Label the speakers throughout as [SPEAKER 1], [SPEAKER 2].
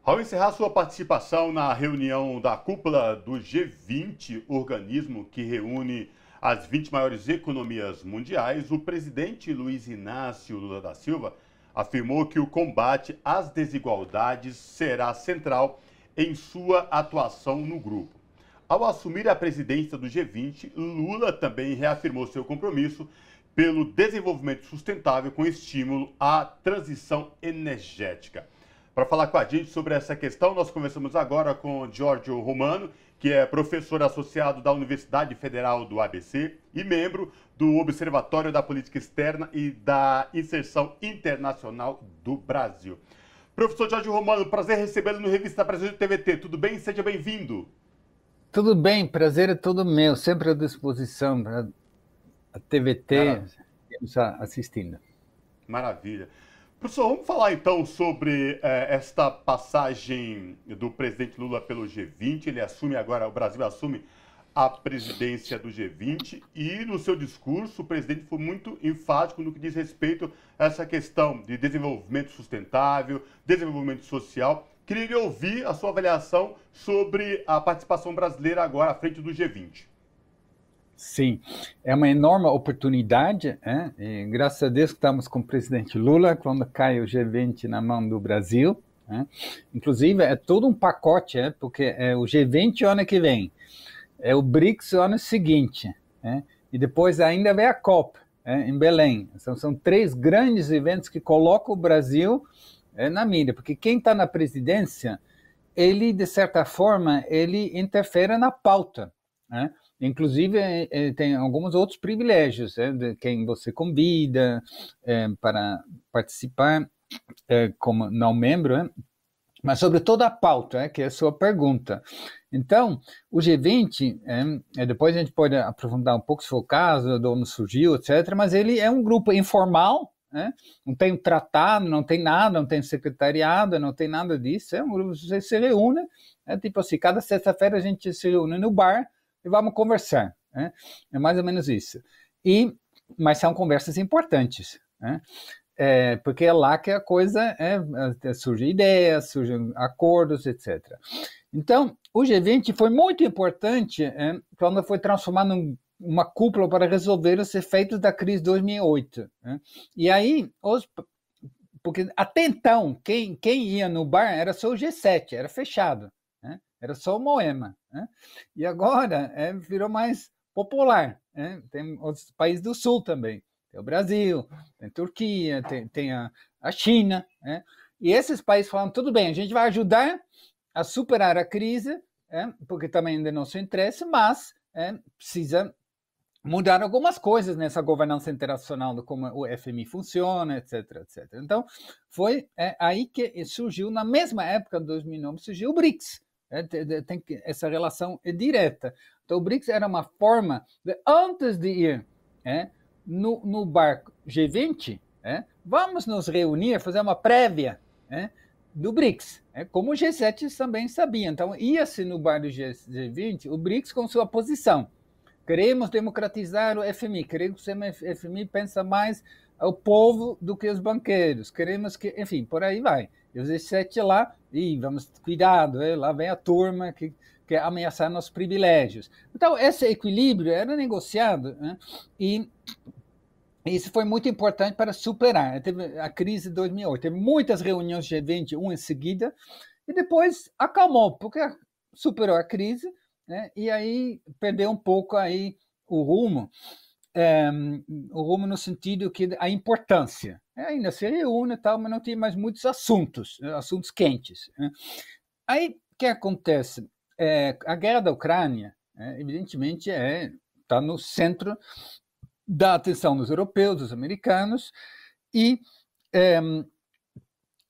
[SPEAKER 1] Ao encerrar sua participação na reunião da cúpula do G20, organismo que reúne as 20 maiores economias mundiais, o presidente Luiz Inácio Lula da Silva afirmou que o combate às desigualdades será central em sua atuação no grupo. Ao assumir a presidência do G20, Lula também reafirmou seu compromisso pelo desenvolvimento sustentável com estímulo à transição energética. Para falar com a gente sobre essa questão, nós conversamos agora com Giorgio Romano, que é professor associado da Universidade Federal do ABC e membro do Observatório da Política Externa e da Inserção Internacional do Brasil. Professor Giorgio Romano, prazer recebê-lo no Revista Brasil TVT. Tudo bem? Seja bem-vindo.
[SPEAKER 2] Tudo bem, prazer é todo meu, sempre à disposição para a TVT assistindo.
[SPEAKER 1] Maravilha. Professor, vamos falar então sobre esta passagem do presidente Lula pelo G20. Ele assume agora, o Brasil assume a presidência do G20 e no seu discurso o presidente foi muito enfático no que diz respeito a essa questão de desenvolvimento sustentável, desenvolvimento social. Queria ouvir a sua avaliação sobre a participação brasileira agora à frente do G20.
[SPEAKER 2] Sim, é uma enorme oportunidade, e graças a Deus que estamos com o presidente Lula quando cai o G20 na mão do Brasil. Inclusive, é todo um pacote, porque é o G20 o ano que vem, é o BRICS o ano seguinte, e depois ainda vem a COP em Belém. São três grandes eventos que colocam o Brasil na mídia, porque quem está na presidência, ele, de certa forma, ele interfere na pauta, Inclusive, tem alguns outros privilégios, de quem você convida para participar como não membro, mas sobre toda a pauta, que é a sua pergunta. Então, o G20, depois a gente pode aprofundar um pouco se for o caso, de onde surgiu, etc., mas ele é um grupo informal, não tem um tratado, não tem nada, não tem secretariado, não tem nada disso, é um grupo que você se reúne, tipo assim, cada sexta-feira a gente se reúne no bar, e vamos conversar, é mais ou menos isso. Mas são conversas importantes, porque é lá que a coisa surge ideias, surgem acordos, etc. Então, o G20 foi muito importante quando foi transformado numa cúpula para resolver os efeitos da crise de 2008. E aí, porque até então, quem ia no bar era só o G7, era fechado. Era só o Moema, E agora virou mais popular, Tem outros países do Sul também. Tem o Brasil, tem a Turquia, tem a China, E esses países falam, tudo bem, a gente vai ajudar a superar a crise, porque também é de nosso interesse, mas precisa mudar algumas coisas nessa governança internacional, de como o FMI funciona, etc, etc. Então, foi aí que surgiu, na mesma época de 2009, surgiu o BRICS, essa relação é direta. Então, o BRICS era uma forma de, antes de ir no barco G20, vamos nos reunir, fazer uma prévia do BRICS, como o G7 também sabia. Então, ia-se no bar do G20, o BRICS com sua posição. Queremos democratizar o FMI, queremos que o FMI pensa mais ao povo do que os banqueiros, queremos que, enfim, por aí vai. E os G7 lá, vamos, cuidado, lá vem a turma que quer ameaçar nossos privilégios. Então, esse equilíbrio era negociado, e isso foi muito importante para superar. Teve a crise de 2008, teve muitas reuniões G20, uma em seguida, e depois acalmou, porque superou a crise, e aí perdeu um pouco aí o rumo no sentido que a importância. Ainda se reúne e tal, mas não tem mais muitos assuntos quentes. Aí, o que acontece? A guerra da Ucrânia, evidentemente, está no centro da atenção dos europeus, dos americanos, e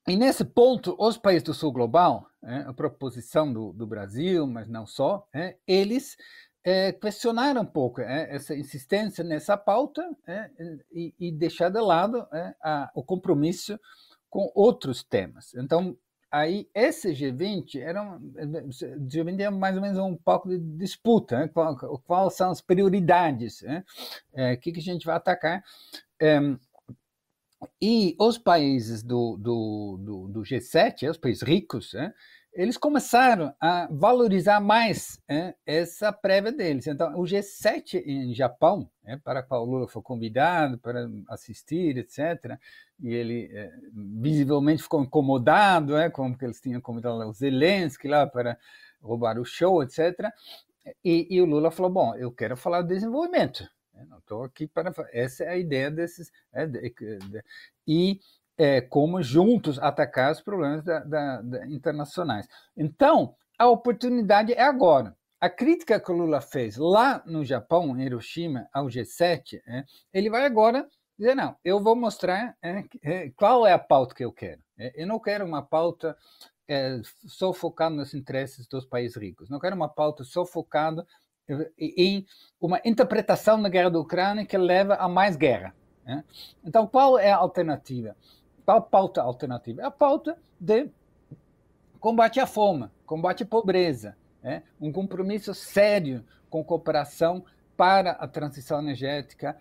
[SPEAKER 2] nesse ponto, os países do sul global, a proposição do Brasil, mas não só, eles questionaram um pouco essa insistência nessa pauta e deixar de lado o compromisso com outros temas. Então, aí esse G20 G20 é mais ou menos um palco de disputa, quais são as prioridades, o que a gente vai atacar. E os países do G7, os países ricos, eles começaram a valorizar mais essa prévia deles. Então, o G7 em Japão, para qual o Lula foi convidado para assistir, etc., e ele visivelmente ficou incomodado, como que eles tinham convidado o Zelensky lá para roubar o show, etc., e o Lula falou, bom, eu quero falar de desenvolvimento. Não estou aqui para... Essa é a ideia desses... E como juntos atacar os problemas internacionais. Então, a oportunidade é agora. A crítica que o Lula fez lá no Japão, em Hiroshima, ao G7, ele vai agora dizer, não, eu vou mostrar qual é a pauta que eu quero. Eu não quero uma pauta só focada nos interesses dos países ricos. Não quero uma pauta só focada em uma interpretação da guerra da Ucrânia que leva a mais guerra. Então, qual é a alternativa? Qual a pauta alternativa? É a pauta de combate à fome, combate à pobreza, um compromisso sério com cooperação para a transição energética.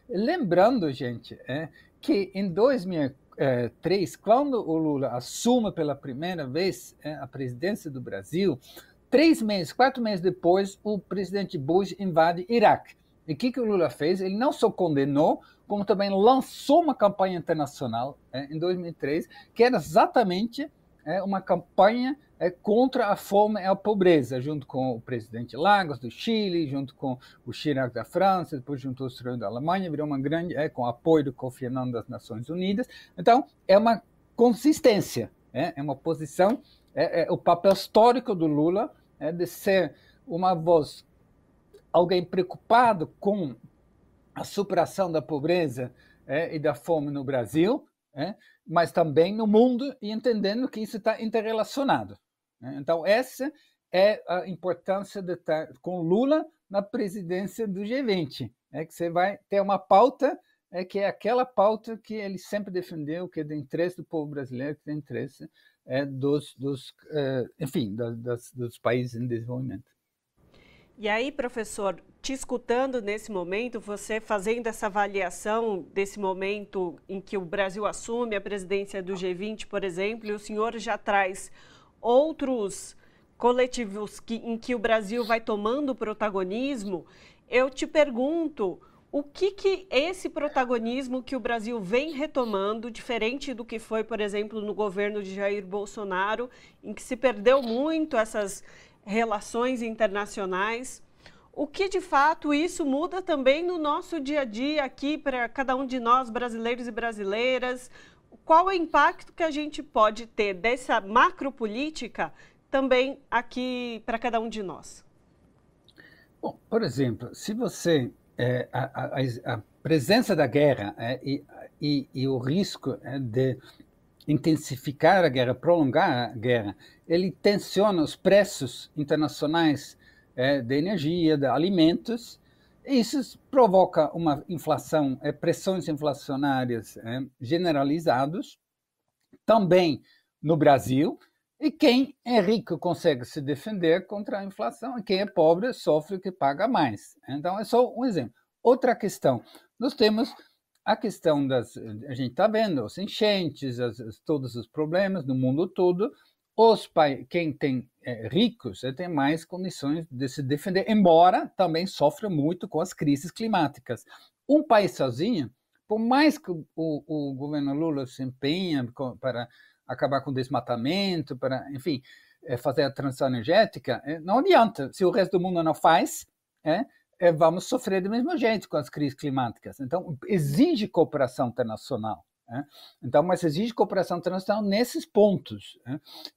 [SPEAKER 2] Lembrando, gente, que em 2003, quando o Lula assume pela primeira vez a presidência do Brasil, 4 meses depois, o presidente Bush invade Iraque. E o que o Lula fez? Ele não só condenou, como também lançou uma campanha internacional em 2003, que era exatamente uma campanha contra a fome e a pobreza, junto com o presidente Lagos do Chile, junto com o Chirac da França, depois juntou o Stroessner da Alemanha, virou uma grande, com apoio do Kofi Annan das Nações Unidas. Então, é uma consistência, é uma posição, o papel histórico do Lula de ser uma voz, alguém preocupado com a superação da pobreza e da fome no Brasil, mas também no mundo, e entendendo que isso está interrelacionado. Então, essa é a importância de estar com Lula na presidência do G20, que você vai ter uma pauta que é aquela pauta que ele sempre defendeu, que é do interesse do povo brasileiro, que é do interesse dos países em desenvolvimento.
[SPEAKER 3] E aí, professor, te escutando nesse momento, você fazendo essa avaliação desse momento em que o Brasil assume a presidência do G20, por exemplo, e o senhor já traz outros coletivos em que o Brasil vai tomando protagonismo, eu te pergunto, o que esse protagonismo que o Brasil vem retomando, diferente do que foi, por exemplo, no governo de Jair Bolsonaro, em que se perdeu muito essas relações internacionais, o que de fato isso muda também no nosso dia a dia aqui para cada um de nós, brasileiros e brasileiras? Qual é o impacto que a gente pode ter dessa macropolítica também aqui para cada um de nós?
[SPEAKER 2] Bom, por exemplo, se você a presença da guerra e o risco de intensificar a guerra, prolongar a guerra, ele tensiona os preços internacionais de energia, de alimentos, e isso provoca uma inflação, pressões inflacionárias generalizadas, também no Brasil, e quem é rico consegue se defender contra a inflação, e quem é pobre sofre que paga mais. Então, é só um exemplo. Outra questão, nós temos a questão a gente está vendo as enchentes, todos os problemas no mundo todo, quem tem ricos tem mais condições de se defender, embora também sofra muito com as crises climáticas. Um país sozinho, por mais que o governo Lula se empenha para acabar com o desmatamento, para, enfim, fazer a transição energética, não adianta. Se o resto do mundo não faz, vamos sofrer do mesmo jeito com as crises climáticas. Então, exige cooperação internacional. Então, mas exige cooperação internacional nesses pontos.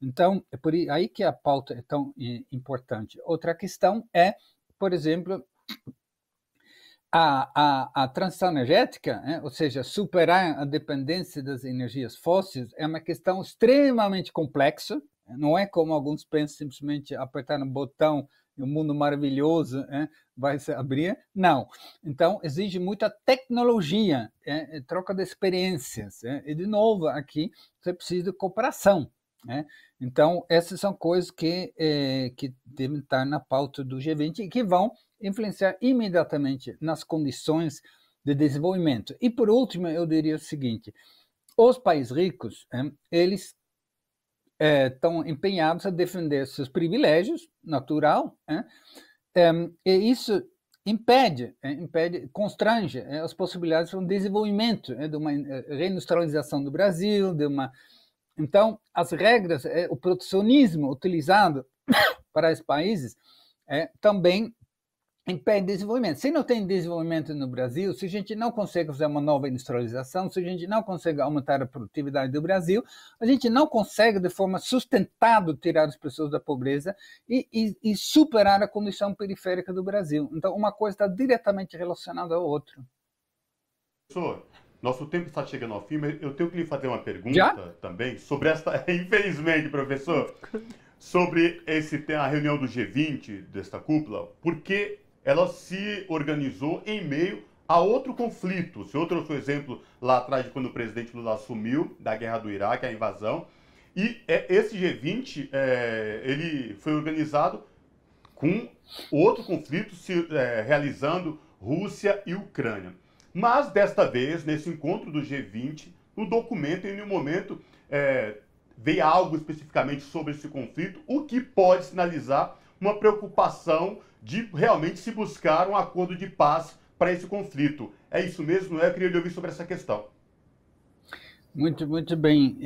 [SPEAKER 2] Então, é por aí que a pauta é tão importante. Outra questão é, por exemplo, a transição energética, ou seja, superar a dependência das energias fósseis, é uma questão extremamente complexa. Não é como alguns pensam, simplesmente apertar um botão e o mundo maravilhoso vai se abrir. Não. Então, exige muita tecnologia, troca de experiências. E, de novo, aqui você precisa de cooperação. Então, essas são coisas que devem estar na pauta do G20 e que vão influenciar imediatamente nas condições de desenvolvimento. E, por último, eu diria o seguinte, os países ricos, eles estão empenhados a defender seus privilégios, natural, e isso constrange as possibilidades de um desenvolvimento, de uma reindustrialização do Brasil, Então, as regras, o protecionismo utilizado para esses países também impede desenvolvimento. Se não tem desenvolvimento no Brasil, se a gente não consegue fazer uma nova industrialização, se a gente não consegue aumentar a produtividade do Brasil, a gente não consegue, de forma sustentável, tirar as pessoas da pobreza e superar a condição periférica do Brasil. Então, uma coisa está diretamente relacionada à outra.
[SPEAKER 1] Professor, nosso tempo está chegando ao fim, mas eu tenho que lhe fazer uma pergunta também sobre esta... Infelizmente, professor, sobre a reunião do G20, desta cúpula, porque ela se organizou em meio a outro conflito. O senhor trouxe o exemplo lá atrás de quando o presidente Lula assumiu, da guerra do Iraque, a invasão. E esse G20, ele foi organizado com outro conflito realizando Rússia e Ucrânia. Mas, desta vez, nesse encontro do G20, no documento, em nenhum momento veio algo especificamente sobre esse conflito, o que pode sinalizar uma preocupação de realmente se buscar um acordo de paz para esse conflito. É isso mesmo, não é? Eu queria lhe ouvir sobre essa questão.
[SPEAKER 2] Muito, muito bem.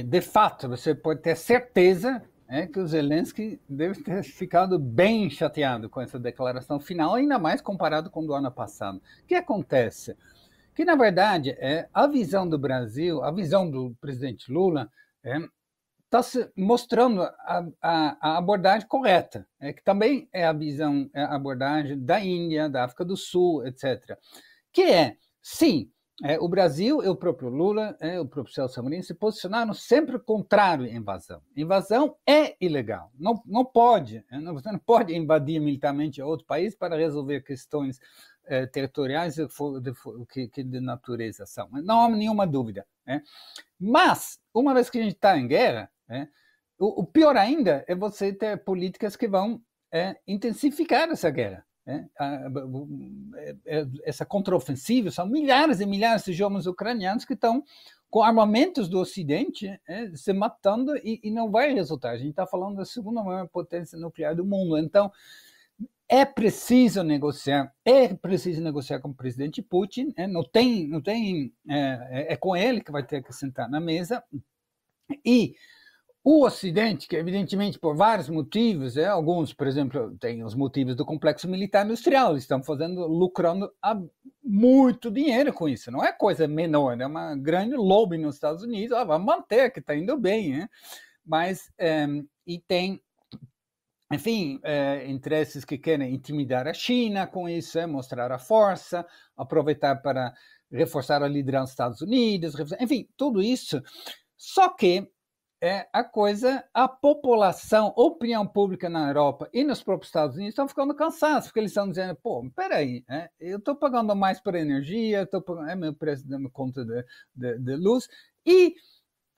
[SPEAKER 2] De fato, você pode ter certeza que o Zelensky deve ter ficado bem chateado com essa declaração final, ainda mais comparado com o do ano passado. O que acontece? Que, na verdade, a visão do Brasil, a visão do presidente Lula, está se mostrando a abordagem correta, que também é a abordagem da Índia, da África do Sul, etc. Que sim, o Brasil e o próprio Lula, o próprio Celso Amorim, se posicionaram sempre contrário à invasão. Invasão é ilegal, não pode, você não pode invadir militarmente outro país para resolver questões territoriais de natureza são. Não há nenhuma dúvida. Mas, uma vez que a gente está em guerra, o pior ainda é você ter políticas que vão intensificar essa guerra. Essa contraofensiva, são milhares e milhares de jovens ucranianos que estão com armamentos do Ocidente se matando e não vai resultar. A gente está falando da segunda maior potência nuclear do mundo. Então, é preciso negociar com o presidente Putin, é com ele que vai ter que sentar na mesa, e o Ocidente, que evidentemente por vários motivos, alguns, por exemplo, tem os motivos do complexo militar industrial, eles estão lucrando muito dinheiro com isso, não é coisa menor, é uma grande lobby nos Estados Unidos, vai manter que está indo bem, mas, e tem, enfim, interesses que querem intimidar a China com isso, mostrar a força, aproveitar para reforçar a liderança dos Estados Unidos, enfim, tudo isso. Só que a população, a opinião pública na Europa e nos próprios Estados Unidos estão ficando cansados, porque eles estão dizendo, peraí, eu estou pagando mais por energia, estou pagando meu preço da minha conta de luz, e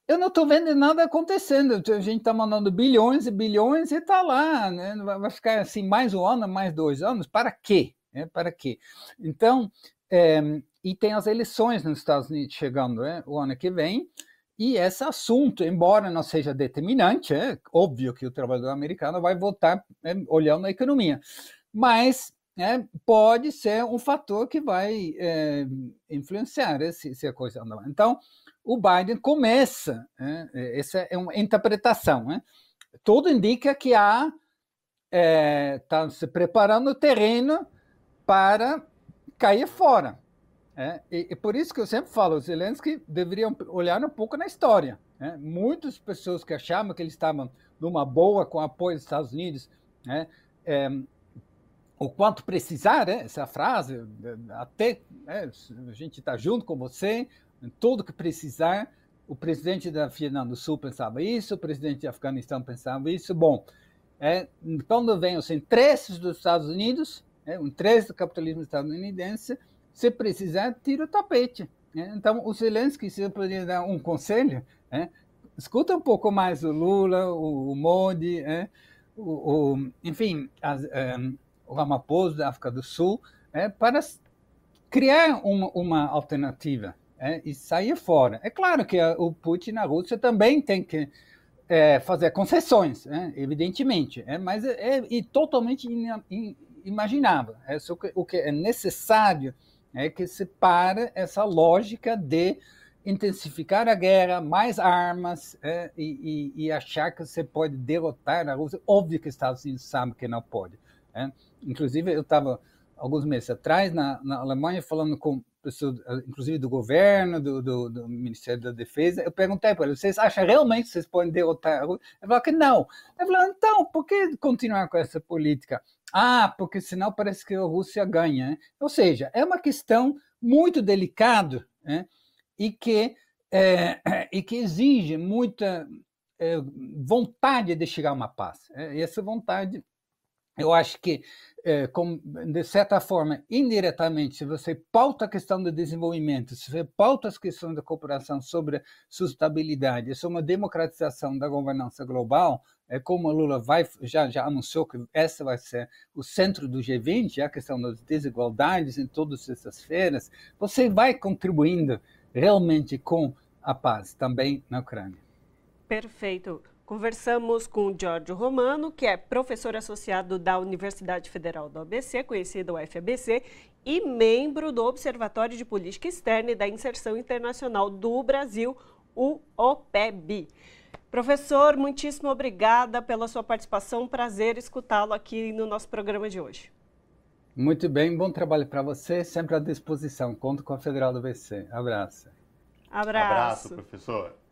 [SPEAKER 2] eu não estou vendo nada acontecendo. A gente está mandando bilhões e bilhões e está lá, vai ficar assim mais um ano, mais 2 anos, para quê? Para quê? Então, e tem as eleições nos Estados Unidos chegando o ano que vem, e esse assunto, embora não seja determinante, é óbvio que o trabalhador americano vai votar olhando a economia, mas pode ser um fator que vai influenciar se a coisa andar. Então, o Biden começa, essa é uma interpretação, tudo indica que está se preparando o terreno para cair fora. E por isso que eu sempre falo, os Zelensky deveriam olhar um pouco na história. Muitas pessoas que achavam que eles estavam numa boa com o apoio dos Estados Unidos, o quanto precisar, essa frase, até a gente está junto com você, tudo que precisar. O presidente da Vietnã do Sul pensava isso, o presidente do Afeganistão pensava isso. Bom, quando vem os interesses dos Estados Unidos, o interesse do capitalismo estadunidense, se precisar, tira o tapete. Então, o Zelensky, se eu poderia dar um conselho, escuta um pouco mais o Lula, o Modi, enfim, o Ramaphosa da África do Sul, para criar uma alternativa e sair fora. É claro que o Putin na Rússia também tem que fazer concessões, evidentemente, mas é totalmente inimaginável. O que é necessário é que se pare essa lógica de intensificar a guerra, mais armas, e achar que você pode derrotar a Rússia. Óbvio que os Estados Unidos sabem que não pode. Inclusive, eu estava, alguns meses atrás, na Alemanha, falando com pessoas, inclusive do governo, do Ministério da Defesa. Eu perguntei para eles, vocês acham realmente que vocês podem derrotar a Rússia? Ele falou que não. Eu falei, então, por que continuar com essa política? Porque senão parece que a Rússia ganha. Ou seja, é uma questão muito delicada, e que exige muita vontade de chegar a uma paz. E essa vontade, eu acho que, de certa forma, indiretamente, se você pauta a questão do desenvolvimento, se você pauta as questões da cooperação sobre sustentabilidade, sobre uma democratização da governança global, como o Lula já anunciou que essa vai ser o centro do G20, a questão das desigualdades em todas essas feiras, você vai contribuindo realmente com a paz também na Ucrânia.
[SPEAKER 3] Perfeito. Conversamos com o Giorgio Romano, que é professor associado da Universidade Federal do ABC, conhecido UFABC, e membro do Observatório de Política Externa e da Inserção Internacional do Brasil, o OPEB. Professor, muitíssimo obrigada pela sua participação. Prazer escutá-lo aqui no nosso programa de hoje.
[SPEAKER 2] Muito bem, bom trabalho para você, sempre à disposição. Conto com a Federal do ABC. Abraço.
[SPEAKER 3] Abraço,
[SPEAKER 1] professor.